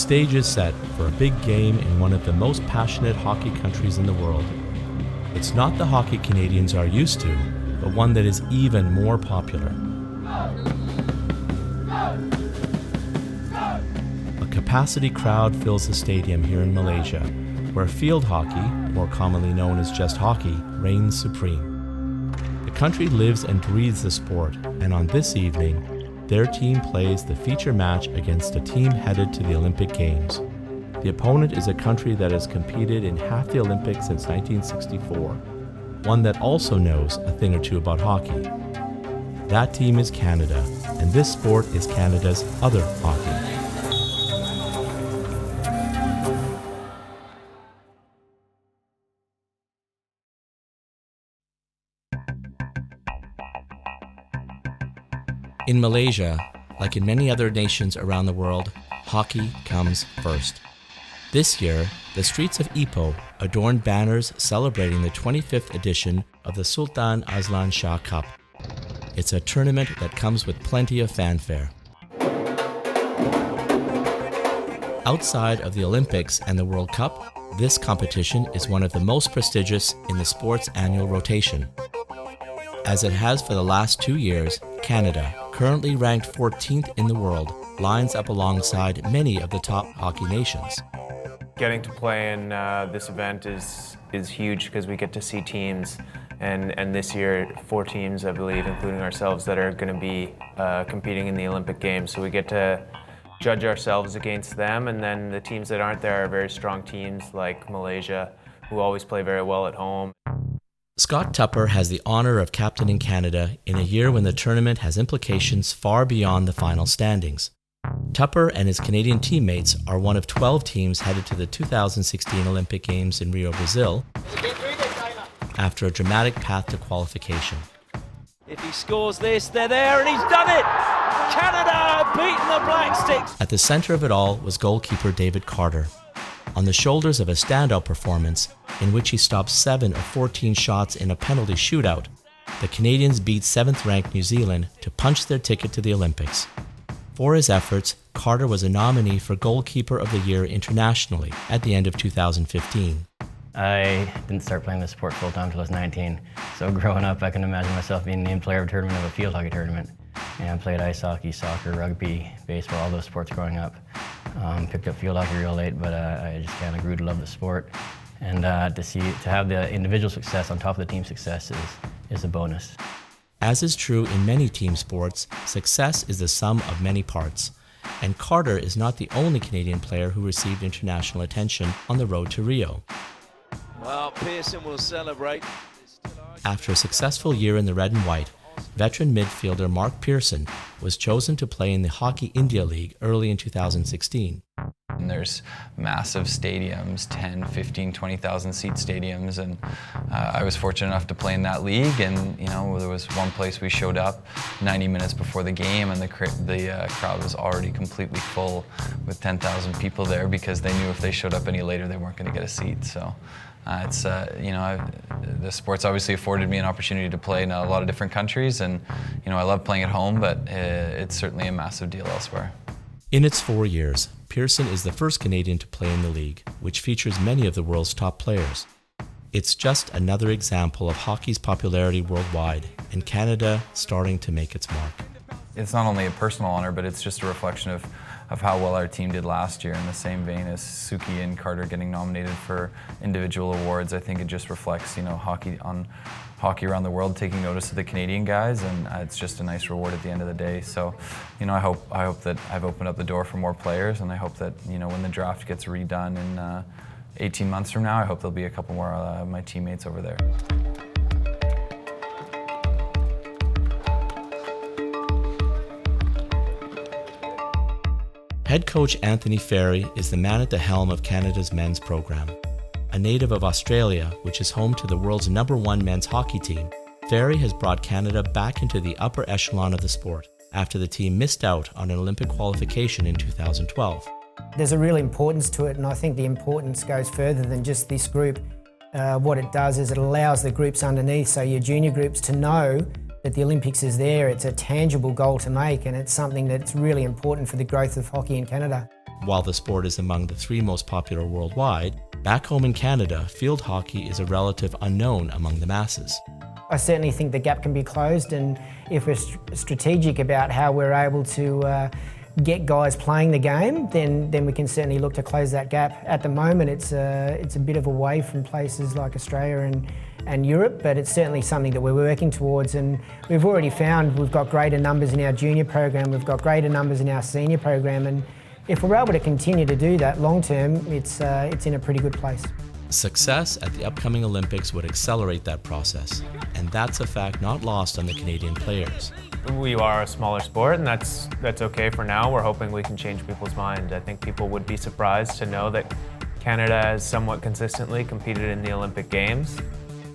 stage is set for a big game in one of the most passionate hockey countries in the world. It's not the hockey Canadians are used to, but one that is even more popular. A capacity crowd fills the stadium here in Malaysia, where field hockey, more commonly known as just hockey, reigns supreme. The country lives and breathes the sport, and on this evening, their team plays the feature match against a team headed to the Olympic Games. The opponent is a country that has competed in half the Olympics since 1964, one that also knows a thing or two about hockey. That team is Canada, and this sport is Canada's other hockey. In Malaysia, like in many other nations around the world, hockey comes first. This year, the streets of Ipoh adorned banners celebrating the 25th edition of the Sultan Azlan Shah Cup. It's a tournament that comes with plenty of fanfare. Outside of the Olympics and the World Cup, this competition is one of the most prestigious in the sport's annual rotation. As it has for the last 2 years, Canada, currently ranked 14th in the world, lines up alongside many of the top hockey nations. Getting to play in this event is huge because we get to see teams, and this year 4 teams, I believe, including ourselves, that are going to be competing in the Olympic Games. So we get to judge ourselves against them, and then the teams that aren't there are very strong teams like Malaysia, who always play very well at home. Scott Tupper has the honor of captaining Canada in a year when the tournament has implications far beyond the final standings. Tupper and his Canadian teammates are one of 12 teams headed to the 2016 Olympic Games in Rio, Brazil, after a dramatic path to qualification. If he scores this, they're there, and he's done it! Canada have beaten the Black Sticks! At the center of it all was goalkeeper David Carter. On the shoulders of a standout performance, in which he stopped 7 of 14 shots in a penalty shootout, the Canadians beat 7th-ranked New Zealand to punch their ticket to the Olympics. For his efforts, Carter was a nominee for Goalkeeper of the Year internationally at the end of 2015. I didn't start playing the sport full-time until I was 19, so growing up I can imagine myself being named player of a tournament of a field hockey tournament. And I played ice hockey, soccer, rugby, baseball, all those sports growing up. Picked up field hockey real late, but I just kind of grew to love the sport. And to have the individual success on top of the team success is a bonus. As is true in many team sports, success is the sum of many parts. And Carter is not the only Canadian player who received international attention on the road to Rio. Well, Pearson will celebrate. After a successful year in the red and white, veteran midfielder Mark Pearson was chosen to play in the Hockey India League early in 2016. And there's massive stadiums, 10, 15, 20,000 seat stadiums, and I was fortunate enough to play in that league, and there was one place we showed up 90 minutes before the game, and the crowd was already completely full with 10,000 people there because they knew if they showed up any later they weren't going to get a seat. So the sport's obviously afforded me an opportunity to play in a lot of different countries, and I love playing at home, but it's certainly a massive deal elsewhere. In its 4 years, Pearson is the first Canadian to play in the league, which features many of the world's top players. It's just another example of hockey's popularity worldwide, and Canada starting to make its mark. It's not only a personal honor, but it's just a reflection of how well our team did last year. In the same vein as Suki and Carter getting nominated for individual awards, I think it just reflects, hockey around the world taking notice of the Canadian guys, and it's just a nice reward at the end of the day. So, I hope that I've opened up the door for more players, and I hope that, when the draft gets redone in 18 months from now, I hope there'll be a couple more of my teammates over there. Head coach Anthony Ferry is the man at the helm of Canada's men's program. A native of Australia, which is home to the world's #1 men's hockey team, Ferry has brought Canada back into the upper echelon of the sport after the team missed out on an Olympic qualification in 2012. There's a real importance to it, and I think the importance goes further than just this group. What it does is it allows the groups underneath, so your junior groups, to know that the Olympics is there. It's a tangible goal to make, and it's something that's really important for the growth of hockey in Canada. While the sport is among the 3 most popular worldwide, back home in Canada, field hockey is a relative unknown among the masses. I certainly think the gap can be closed, and if we're strategic about how we're able to get guys playing the game, then we can certainly look to close that gap. At the moment, it's a bit of away from places like Australia and Europe, but it's certainly something that we're working towards, and we've already found we've got greater numbers in our junior program, we've got greater numbers in our senior program, and if we're able to continue to do that long term, it's in a pretty good place. Success at the upcoming Olympics would accelerate that process, and that's a fact not lost on the Canadian players. We are a smaller sport, and that's okay for now. We're hoping we can change people's mind. I think people would be surprised to know that Canada has somewhat consistently competed in the Olympic Games.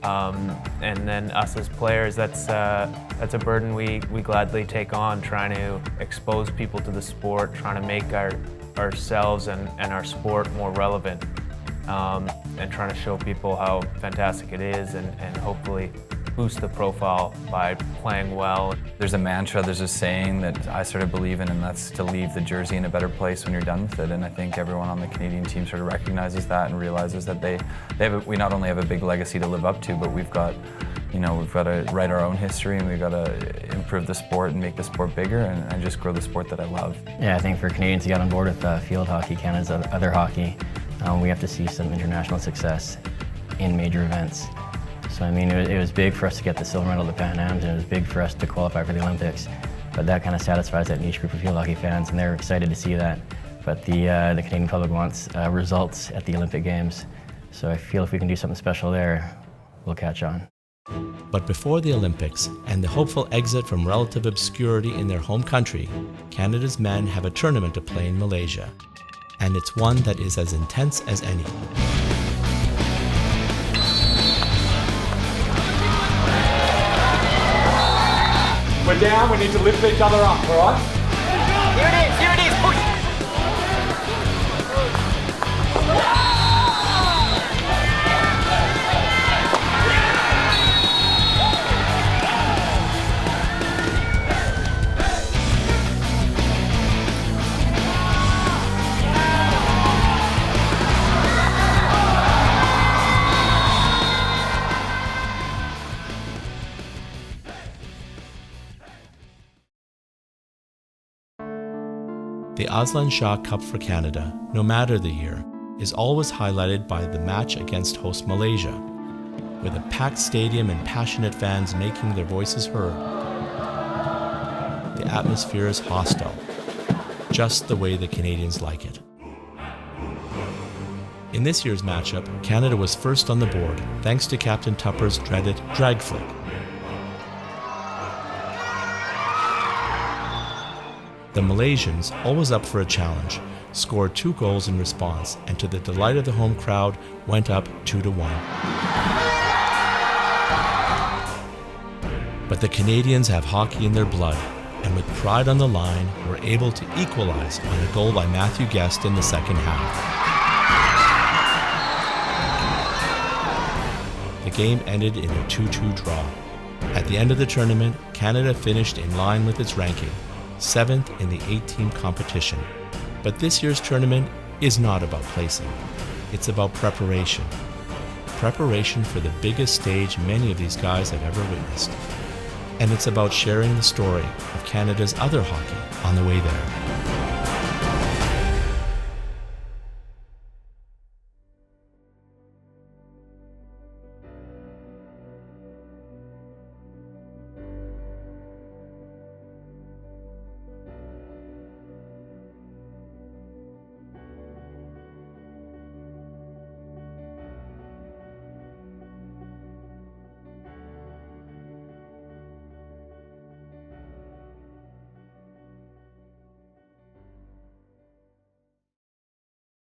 And then us as players, that's a burden we gladly take on, trying to expose people to the sport, trying to make ourselves and our sport more relevant, and trying to show people how fantastic it is, and hopefully boost the profile by playing well. There's a mantra, there's a saying that I sort of believe in, and that's to leave the jersey in a better place when you're done with it. And I think everyone on the Canadian team sort of recognizes that and realizes that we not only have a big legacy to live up to, but we've got to write our own history, and we've got to improve the sport and make the sport bigger and just grow the sport that I love. Yeah, I think for Canadians to get on board with field hockey, Canada's other hockey, we have to see some international success in major events. So I mean, it was big for us to get the silver medal at the Pan Ams, and it was big for us to qualify for the Olympics. But that kind of satisfies that niche group of field hockey fans, and they're excited to see that. But the Canadian public wants results at the Olympic Games. So I feel if we can do something special there, we'll catch on. But before the Olympics and the hopeful exit from relative obscurity in their home country, Canada's men have a tournament to play in Malaysia. And it's one that is as intense as any. We're down, we need to lift each other up, all right? Here it is, push! The Aslan Shah Cup for Canada, no matter the year, is always highlighted by the match against host Malaysia, with a packed stadium and passionate fans making their voices heard. The atmosphere is hostile, just the way the Canadians like it. In this year's matchup, Canada was first on the board, thanks to Captain Tupper's dreaded drag flick. The Malaysians, always up for a challenge, scored 2 goals in response, and to the delight of the home crowd, went up 2-1. But the Canadians have hockey in their blood, and with pride on the line, were able to equalize on a goal by Matthew Guest in the second half. The game ended in a 2-2 draw. At the end of the tournament, Canada finished in line with its ranking, 7th in the 8-team competition. But this year's tournament is not about placing. It's about preparation. Preparation for the biggest stage many of these guys have ever witnessed. And it's about sharing the story of Canada's other hockey on the way there.